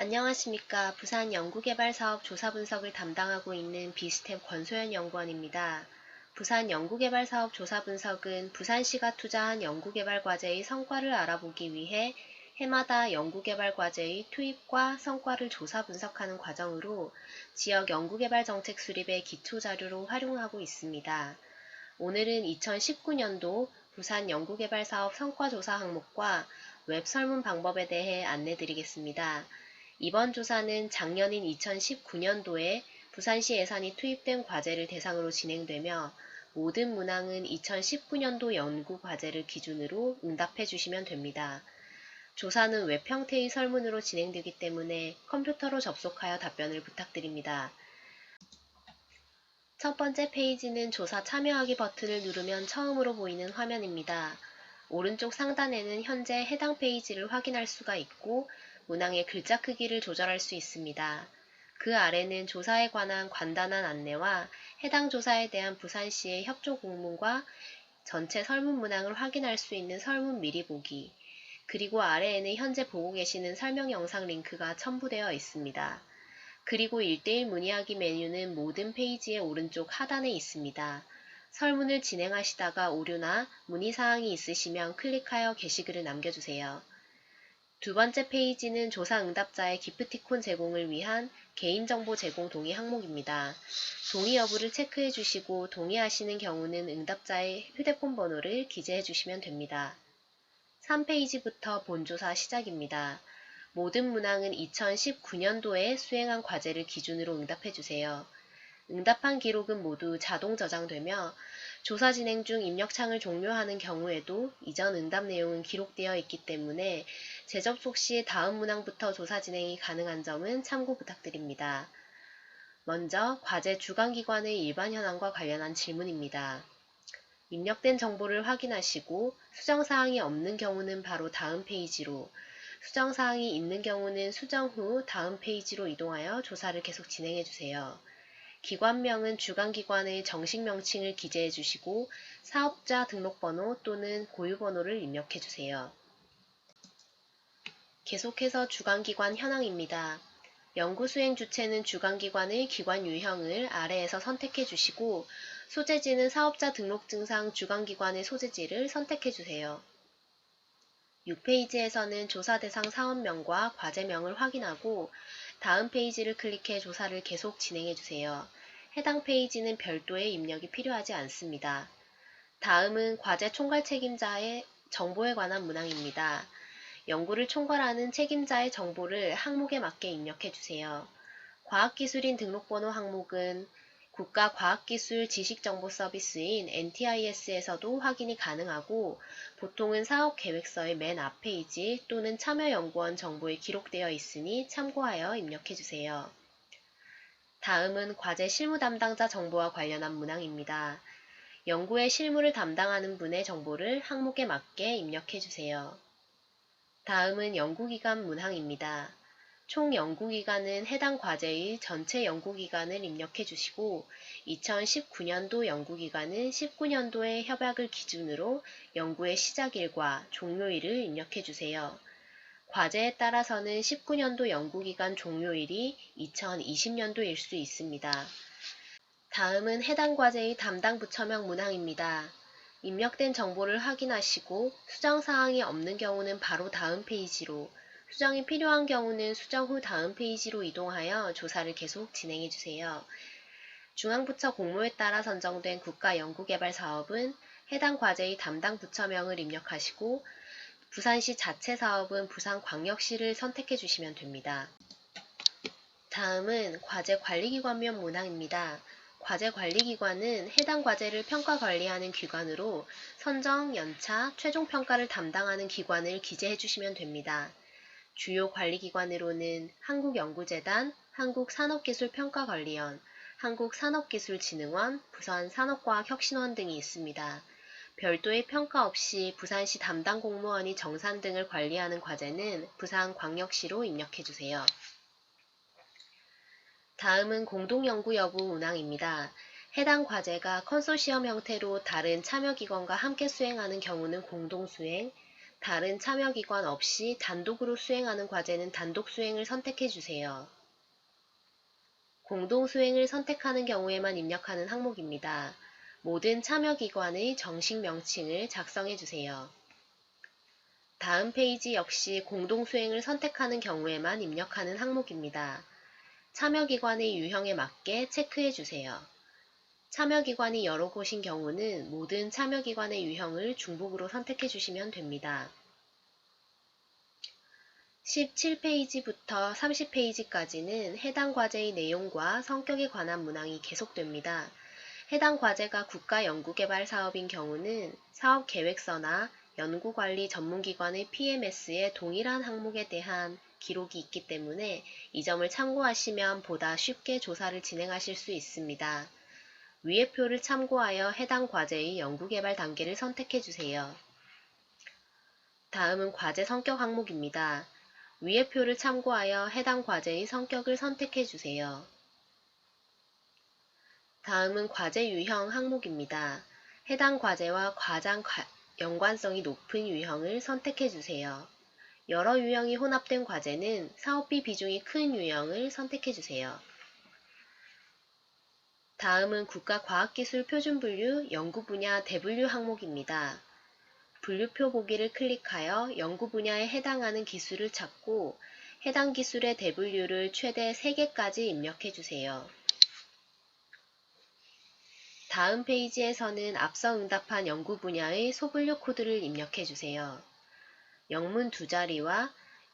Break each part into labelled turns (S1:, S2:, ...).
S1: 안녕하십니까. 부산 연구개발사업 조사분석을 담당하고 있는 비스텝 권소연 연구원입니다. 부산 연구개발사업 조사분석은 부산시가 투자한 연구개발 과제의 성과를 알아보기 위해 해마다 연구개발 과제의 투입과 성과를 조사 분석하는 과정으로 지역 연구개발 정책 수립의 기초자료로 활용하고 있습니다. 오늘은 2019년도 부산 연구개발사업 성과조사 항목과 웹 설문 방법에 대해 안내드리겠습니다. 이번 조사는 작년인 2019년도에 부산시 예산이 투입된 과제를 대상으로 진행되며 모든 문항은 2019년도 연구 과제를 기준으로 응답해 주시면 됩니다. 조사는 웹 형태의 설문으로 진행되기 때문에 컴퓨터로 접속하여 답변을 부탁드립니다. 첫 번째 페이지는 조사 참여하기 버튼을 누르면 처음으로 보이는 화면입니다. 오른쪽 상단에는 현재 해당 페이지를 확인할 수가 있고 문항의 글자 크기를 조절할 수 있습니다. 그 아래는 조사에 관한 간단한 안내와 해당 조사에 대한 부산시의 협조 공문과 전체 설문 문항을 확인할 수 있는 설문 미리 보기, 그리고 아래에는 현재 보고 계시는 설명 영상 링크가 첨부되어 있습니다. 그리고 1:1 문의하기 메뉴는 모든 페이지의 오른쪽 하단에 있습니다. 설문을 진행하시다가 오류나 문의사항이 있으시면 클릭하여 게시글을 남겨주세요. 두 번째 페이지는 조사 응답자의 기프티콘 제공을 위한 개인정보 제공 동의 항목입니다. 동의 여부를 체크해 주시고 동의하시는 경우는 응답자의 휴대폰 번호를 기재해 주시면 됩니다. 3페이지부터 본조사 시작입니다. 모든 문항은 2019년도에 수행한 과제를 기준으로 응답해 주세요. 응답한 기록은 모두 자동 저장되며 조사 진행 중 입력창을 종료하는 경우에도 이전 응답 내용은 기록되어 있기 때문에 재접속 시 다음 문항부터 조사 진행이 가능한 점은 참고 부탁드립니다. 먼저 과제 주관기관의 일반 현황과 관련한 질문입니다. 입력된 정보를 확인하시고 수정사항이 없는 경우는 바로 다음 페이지로, 수정사항이 있는 경우는 수정 후 다음 페이지로 이동하여 조사를 계속 진행해 주세요. 기관명은 주관기관의 정식 명칭을 기재해 주시고 사업자 등록번호 또는 고유번호를 입력해 주세요. 계속해서 주관기관 현황입니다. 연구수행 주체는 주관기관의 기관 유형을 아래에서 선택해 주시고 소재지는 사업자 등록증상 주관기관의 소재지를 선택해 주세요. 6페이지에서는 조사 대상 사업명과 과제명을 확인하고 다음 페이지를 클릭해 조사를 계속 진행해 주세요. 해당 페이지는 별도의 입력이 필요하지 않습니다. 다음은 과제 총괄 책임자의 정보에 관한 문항입니다. 연구를 총괄하는 책임자의 정보를 항목에 맞게 입력해 주세요. 과학기술인 등록번호 항목은 국가과학기술 지식정보서비스인 NTIS에서도 확인이 가능하고 보통은 사업계획서의 맨 앞페이지 또는 참여연구원 정보에 기록되어 있으니 참고하여 입력해 주세요. 다음은 과제 실무 담당자 정보와 관련한 문항입니다. 연구의 실무를 담당하는 분의 정보를 항목에 맞게 입력해 주세요. 다음은 연구기간 문항입니다. 총 연구기간은 해당 과제의 전체 연구기간을 입력해 주시고 2019년도 연구기간은 19년도의 협약을 기준으로 연구의 시작일과 종료일을 입력해 주세요. 과제에 따라서는 19년도 연구기간 종료일이 2020년도일 수 있습니다. 다음은 해당 과제의 담당 부처명 문항입니다. 입력된 정보를 확인하시고 수정사항이 없는 경우는 바로 다음 페이지로, 수정이 필요한 경우는 수정 후 다음 페이지로 이동하여 조사를 계속 진행해 주세요. 중앙부처 공모에 따라 선정된 국가연구개발사업은 해당 과제의 담당 부처명을 입력하시고 부산시 자체 사업은 부산광역시를 선택해 주시면 됩니다. 다음은 과제관리기관명 문항입니다. 과제관리기관은 해당 과제를 평가관리하는 기관으로 선정, 연차, 최종평가를 담당하는 기관을 기재해 주시면 됩니다. 주요 관리기관으로는 한국연구재단, 한국산업기술평가관리원, 한국산업기술진흥원, 부산산업과학혁신원 등이 있습니다. 별도의 평가 없이 부산시 담당 공무원이 정산 등을 관리하는 과제는 부산광역시로 입력해 주세요. 다음은 공동연구 여부 문항입니다. 해당 과제가 컨소시엄 형태로 다른 참여기관과 함께 수행하는 경우는 공동수행, 다른 참여기관 없이 단독으로 수행하는 과제는 단독 수행을 선택해 주세요. 공동 수행을 선택하는 경우에만 입력하는 항목입니다. 모든 참여기관의 정식 명칭을 작성해 주세요. 다음 페이지 역시 공동 수행을 선택하는 경우에만 입력하는 항목입니다. 참여기관의 유형에 맞게 체크해 주세요. 참여기관이 여러 곳인 경우는 모든 참여기관의 유형을 중복으로 선택해 주시면 됩니다. 17페이지부터 30페이지까지는 해당 과제의 내용과 성격에 관한 문항이 계속됩니다. 해당 과제가 국가연구개발 사업인 경우는 사업계획서나 연구관리 전문기관의 PMS에 동일한 항목에 대한 기록이 있기 때문에 이 점을 참고하시면 보다 쉽게 조사를 진행하실 수 있습니다. 위의 표를 참고하여 해당 과제의 연구개발 단계를 선택해 주세요. 다음은 과제 성격 항목입니다. 위의 표를 참고하여 해당 과제의 성격을 선택해 주세요. 다음은 과제 유형 항목입니다. 해당 과제와 가장 연관성이 높은 유형을 선택해 주세요. 여러 유형이 혼합된 과제는 사업비 비중이 큰 유형을 선택해 주세요. 다음은 국가과학기술표준분류 연구분야 대분류 항목입니다. 분류표 보기를 클릭하여 연구 분야에 해당하는 기술을 찾고 해당 기술의 대분류를 최대 3개까지 입력해 주세요. 다음 페이지에서는 앞서 응답한 연구 분야의 소분류 코드를 입력해 주세요. 영문 2자리와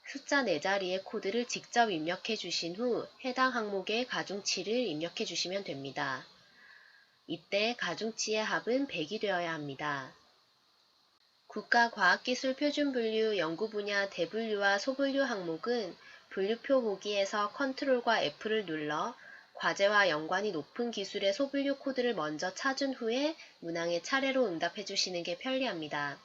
S1: 숫자 4자리의 코드를 직접 입력해 주신 후 해당 항목의 가중치를 입력해 주시면 됩니다. 이때 가중치의 합은 100이 되어야 합니다. 국가과학기술표준분류 연구분야 대분류와 소분류 항목은 분류표 보기에서 컨트롤과 F를 눌러 과제와 연관이 높은 기술의 소분류 코드를 먼저 찾은 후에 문항에 차례로 응답해 주시는 게 편리합니다.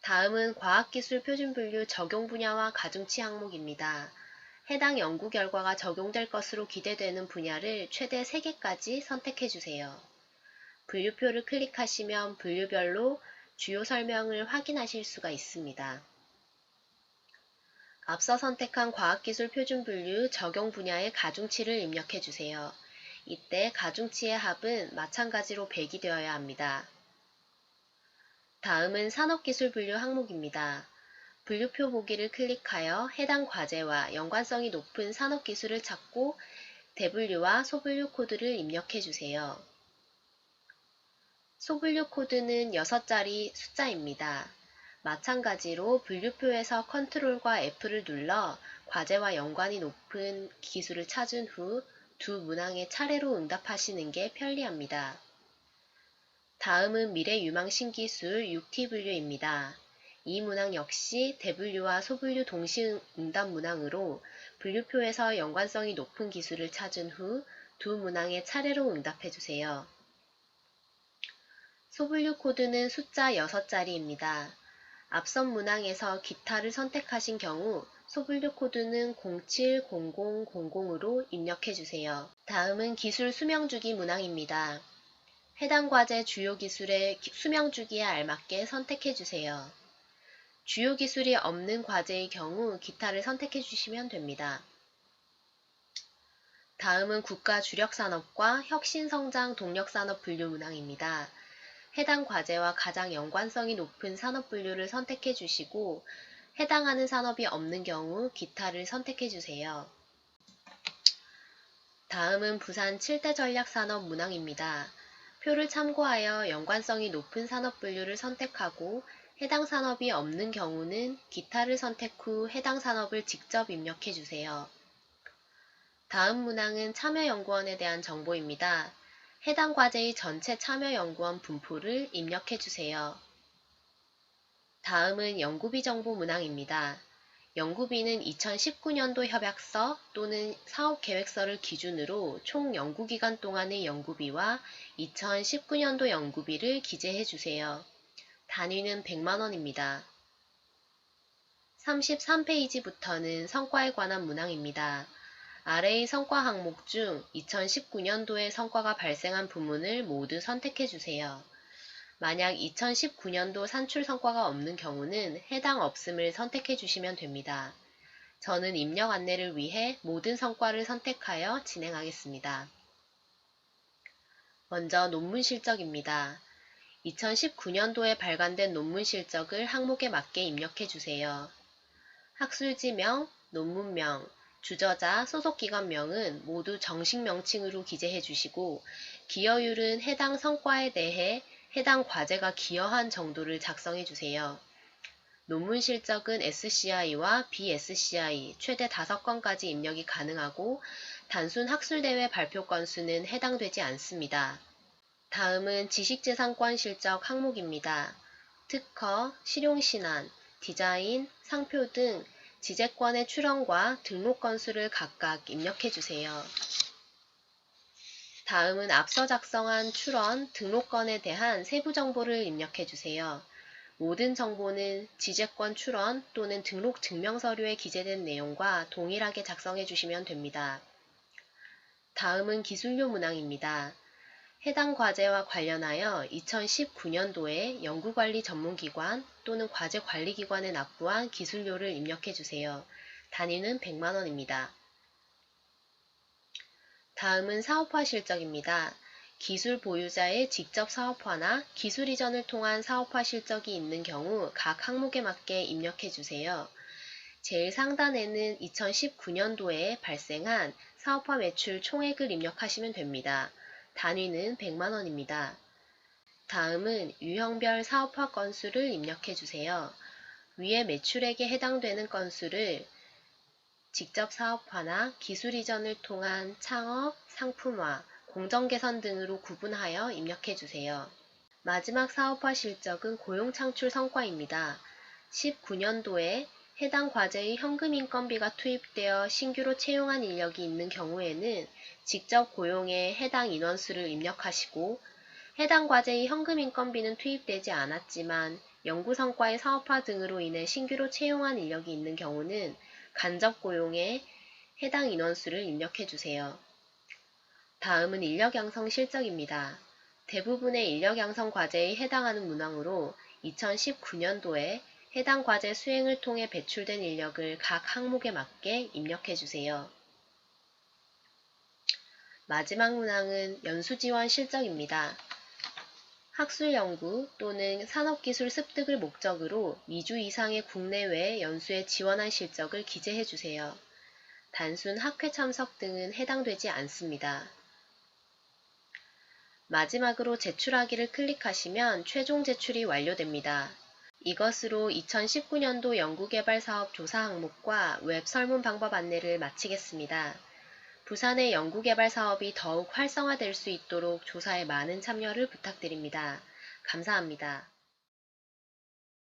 S1: 다음은 과학기술표준분류 적용 분야와 가중치 항목입니다. 해당 연구 결과가 적용될 것으로 기대되는 분야를 최대 3개까지 선택해 주세요. 분류표를 클릭하시면 분류별로 주요 설명을 확인하실 수가 있습니다. 앞서 선택한 과학기술 표준분류 적용 분야의 가중치를 입력해 주세요. 이때 가중치의 합은 마찬가지로 100이 되어야 합니다. 다음은 산업기술 분류 항목입니다. 분류표 보기를 클릭하여 해당 과제와 연관성이 높은 산업기술을 찾고 대분류와 소분류 코드를 입력해 주세요. 소분류 코드는 6자리 숫자입니다. 마찬가지로 분류표에서 컨트롤과 F를 눌러 과제와 연관이 높은 기술을 찾은 후 두 문항에 차례로 응답하시는 게 편리합니다. 다음은 미래유망신기술 6T 분류입니다. 이 문항 역시 대분류와 소분류 동시 응답 문항으로 분류표에서 연관성이 높은 기술을 찾은 후 두 문항에 차례로 응답해 주세요. 소분류 코드는 숫자 6자리입니다. 앞선 문항에서 기타를 선택하신 경우 소분류 코드는 070000으로 입력해 주세요. 다음은 기술 수명주기 문항입니다. 해당 과제 주요 기술의 수명주기에 알맞게 선택해 주세요. 주요 기술이 없는 과제의 경우 기타를 선택해 주시면 됩니다. 다음은 국가 주력산업과 혁신성장 동력산업 분류 문항입니다. 해당 과제와 가장 연관성이 높은 산업 분류를 선택해 주시고 해당하는 산업이 없는 경우 기타를 선택해 주세요. 다음은 부산 7대 전략산업 문항입니다. 표를 참고하여 연관성이 높은 산업 분류를 선택하고 해당 산업이 없는 경우는 기타를 선택 후 해당 산업을 직접 입력해 주세요. 다음 문항은 참여연구원에 대한 정보입니다. 해당 과제의 전체 참여연구원 분포를 입력해 주세요. 다음은 연구비 정보 문항입니다. 연구비는 2019년도 협약서 또는 사업계획서를 기준으로 총 연구기간 동안의 연구비와 2019년도 연구비를 기재해 주세요. 단위는 100만원입니다. 33페이지부터는 성과에 관한 문항입니다. 아래의 성과 항목 중 2019년도에 성과가 발생한 부문을 모두 선택해 주세요. 만약 2019년도 산출 성과가 없는 경우는 해당 없음을 선택해 주시면 됩니다. 저는 입력 안내를 위해 모든 성과를 선택하여 진행하겠습니다. 먼저 논문 실적입니다. 2019년도에 발간된 논문 실적을 항목에 맞게 입력해 주세요. 학술지명, 논문명, 주저자, 소속기관명은 모두 정식 명칭으로 기재해 주시고 기여율은 해당 성과에 대해 해당 과제가 기여한 정도를 작성해 주세요. 논문 실적은 SCI와 BSCI 최대 5건까지 입력이 가능하고 단순 학술대회 발표 건수는 해당되지 않습니다. 다음은 지식재산권 실적 항목입니다. 특허, 실용신안, 디자인, 상표 등 지재권의 출원과 등록 건수를 각각 입력해 주세요. 다음은 앞서 작성한 출원, 등록건에 대한 세부 정보를 입력해 주세요. 모든 정보는 지재권 출원 또는 등록 증명서류에 기재된 내용과 동일하게 작성해 주시면 됩니다. 다음은 기술료 문항입니다. 해당 과제와 관련하여 2019년도에 연구관리 전문기관 또는 과제관리기관에 납부한 기술료를 입력해 주세요. 단위는 100만원입니다. 다음은 사업화 실적입니다. 기술 보유자의 직접 사업화나 기술 이전을 통한 사업화 실적이 있는 경우 각 항목에 맞게 입력해 주세요. 제일 상단에는 2019년도에 발생한 사업화 매출 총액을 입력하시면 됩니다. 단위는 100만원입니다. 다음은 유형별 사업화 건수를 입력해 주세요. 위에 매출액에 해당되는 건수를 직접 사업화나 기술 이전을 통한 창업, 상품화, 공정 개선 등으로 구분하여 입력해 주세요. 마지막 사업화 실적은 고용 창출 성과입니다. 19년도에 해당 과제의 현금 인건비가 투입되어 신규로 채용한 인력이 있는 경우에는 직접 고용에 해당 인원수를 입력하시고 해당 과제의 현금 인건비는 투입되지 않았지만 연구 성과의 사업화 등으로 인해 신규로 채용한 인력이 있는 경우는 간접 고용에 해당 인원수를 입력해 주세요. 다음은 인력 양성 실적입니다. 대부분의 인력 양성 과제에 해당하는 문항으로 2019년도에 해당 과제 수행을 통해 배출된 인력을 각 항목에 맞게 입력해 주세요. 마지막 문항은 연수지원 실적입니다. 학술연구 또는 산업기술 습득을 목적으로 2주 이상의 국내외 연수에 지원한 실적을 기재해 주세요. 단순 학회 참석 등은 해당되지 않습니다. 마지막으로 제출하기를 클릭하시면 최종 제출이 완료됩니다. 이것으로 2019년도 연구개발사업 조사 항목과 웹 설문 방법 안내를 마치겠습니다. 부산의 연구개발 사업이 더욱 활성화될 수 있도록 조사에 많은 참여를 부탁드립니다. 감사합니다.